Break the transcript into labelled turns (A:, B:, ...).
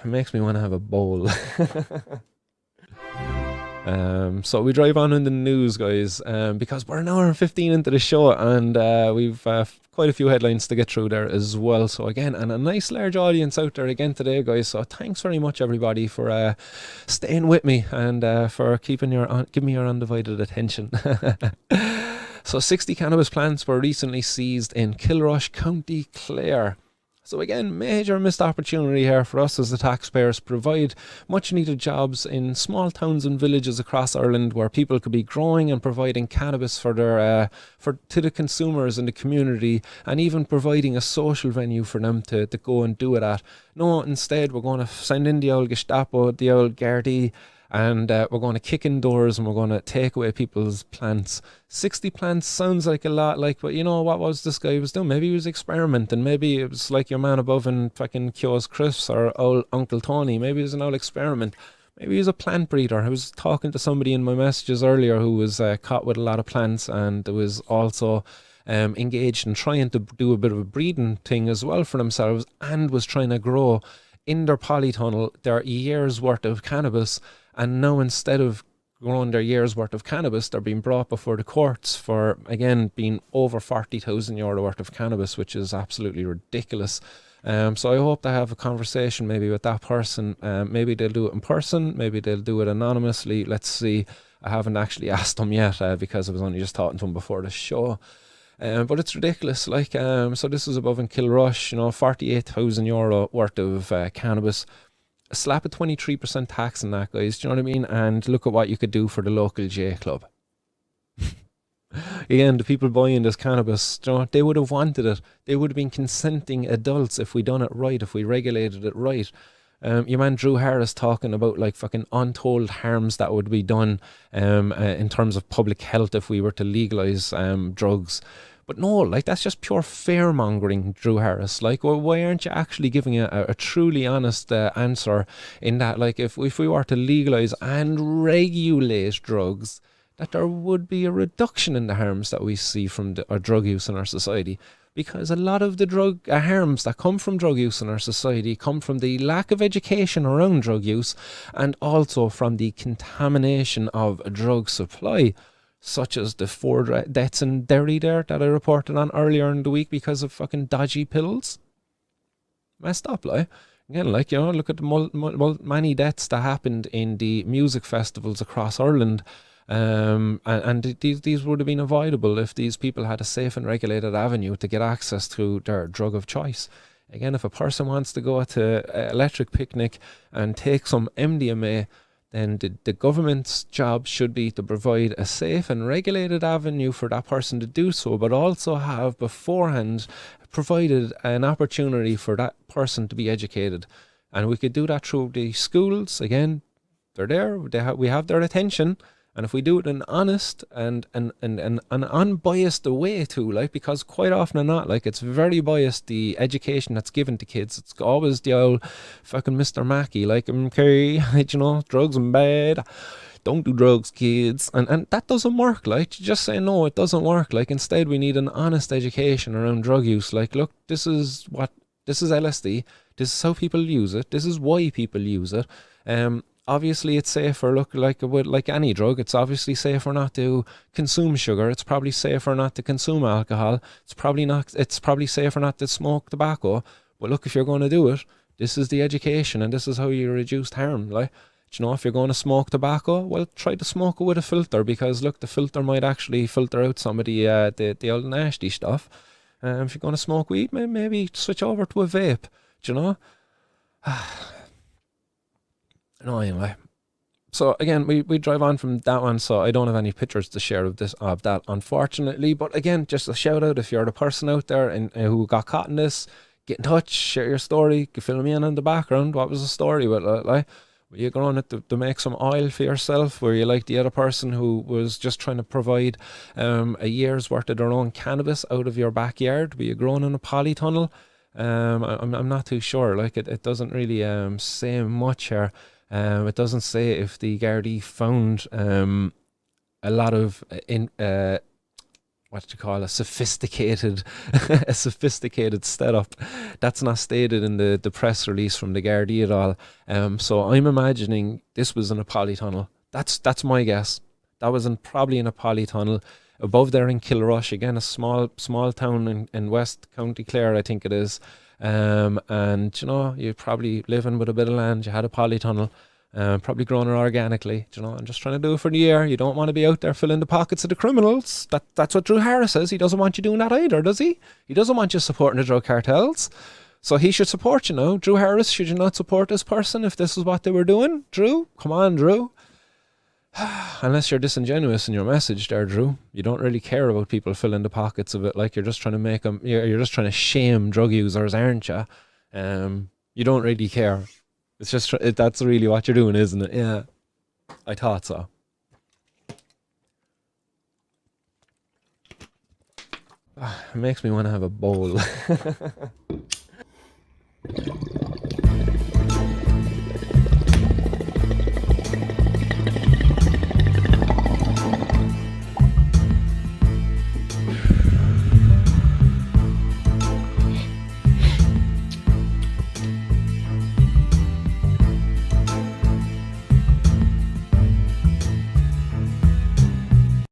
A: makes me want to have a bowl. So we drive on in the news, guys, because we're an hour and 15 into the show, and we've quite a few headlines to get through there as well. So again, and a nice large audience out there again today, guys. So thanks very much, everybody, for staying with me and for giving me your undivided attention. So 60 cannabis plants were recently seized in KILRUSH, County Clare. So again, major missed opportunity here for us as the taxpayers, provide much needed jobs in small towns and villages across Ireland where people could be growing and providing cannabis for their to the consumers in the community, and even providing a social venue for them to go and do it at. No, instead we're going to send in the old Gestapo, the old Gardaí, and we're going to kick in doors and we're going to take away people's plants. 60 plants sounds like a lot, like, but you know what was this guy was doing? Maybe he was experimenting. Maybe it was like your man above in fucking Kyo's Crisps or old Uncle Tony. Maybe it was an old experiment. Maybe he was a plant breeder. I was talking to somebody in my messages earlier who was caught with a lot of plants, and was also engaged in trying to do a bit of a breeding thing as well for themselves, and was trying to grow in their polytunnel their year's worth of cannabis. And now, instead of growing their year's worth of cannabis, they're being brought before the courts for, again, being over €40,000 worth of cannabis, which is absolutely ridiculous. So I hope to have a conversation maybe with that person. Maybe they'll do it in person, maybe they'll do it anonymously. Let's see. I haven't actually asked them yet because I was only just talking to them before the show. But it's ridiculous. Like, so this is above in KILRUSH, you know, €48,000 worth of cannabis. Slap a 23% tax on that, guys. Do you know what I mean? And look at what you could do for the local J Club. Again, the people buying this cannabis, you know, they would have wanted it. They would have been consenting adults if we done it right, if we regulated it right. Your man Drew Harris talking about like fucking untold harms that would be done in terms of public health if we were to legalise drugs. But no, like, that's just pure fear-mongering, Drew Harris. Like, well, why aren't you actually giving a truly honest answer in that, like, if we were to legalise and regulate drugs, that there would be a reduction in the harms that we see from our drug use in our society? Because a lot of the drug harms that come from drug use in our society come from the lack of education around drug use, and also from the contamination of a drug supply, such as the 4 deaths in Derry there that I reported on earlier in the week because of fucking dodgy pills. Messed up, like. Again, like, you know, look at the many deaths that happened in the music festivals across Ireland. And these would have been avoidable if these people had a safe and regulated avenue to get access to their drug of choice. Again, if a person wants to go to Electric Picnic and take some MDMA, then the government's job should be to provide a safe and regulated avenue for that person to do so, but also have beforehand provided an opportunity for that person to be educated. And we could do that through the schools. Again, they're there, we have their attention. And if we do it in an honest and an unbiased way too, like, because quite often or not, like, it's very biased, the education that's given to kids. It's always the old fucking Mr. Mackey, like, okay, you know, drugs are bad. Don't do drugs, kids. And that doesn't work, like, you just say no, it doesn't work. Like, instead we need an honest education around drug use. Like, look, this is LSD. This is how people use it. This is why people use it. Obviously, it's safer. Look, like any drug, it's obviously safer not to consume sugar. It's probably safer not to consume alcohol. It's probably safer not to smoke tobacco. But look, if you're going to do it, this is the education, and this is how you reduce harm. Like, you know, if you're going to smoke tobacco, well, try to smoke it with a filter, because look, the filter might actually filter out some of the old nasty stuff. If you're going to smoke weed, maybe switch over to a vape. Do you know? No, anyway. So again, we drive on from that one, so I don't have any pictures to share of that, unfortunately. But again, just a shout out if you're the person out there and who got caught in this, get in touch, share your story, fill me in the background. What was the story with it? Like, were you growing it to make some oil for yourself? Were you like the other person who was just trying to provide a year's worth of their own cannabis out of your backyard? Were you growing in a polytunnel? I'm not too sure. Like, it doesn't really say much here. It doesn't say if the Gardaí found a lot of what you call a sophisticated a sophisticated setup. That's not stated in the press release from the Gardaí at all. So I'm imagining this was in a polytunnel. That's my guess. That was probably in a polytunnel above there in KILRUSH, again a small town in West County Clare, I think it is. And you know, you're probably living with a bit of land, you had a polytunnel, probably growing it organically, you know, and just trying to do it for the year. You don't want to be out there filling the pockets of the criminals. That's what Drew Harris says. He doesn't want you doing that either, does he? He doesn't want you supporting the drug cartels. So he should support you now. Drew Harris, should you not support this person if this is what they were doing? Drew? Come on, Drew. Unless you're disingenuous in your message there, Drew. You don't really care about people filling the pockets of it. Like, you're just trying to make them, you're just trying to shame drug users, aren't you? You don't really care. It's just, that's really what you're doing, isn't it? Yeah, I thought so. It makes me want to have a bowl.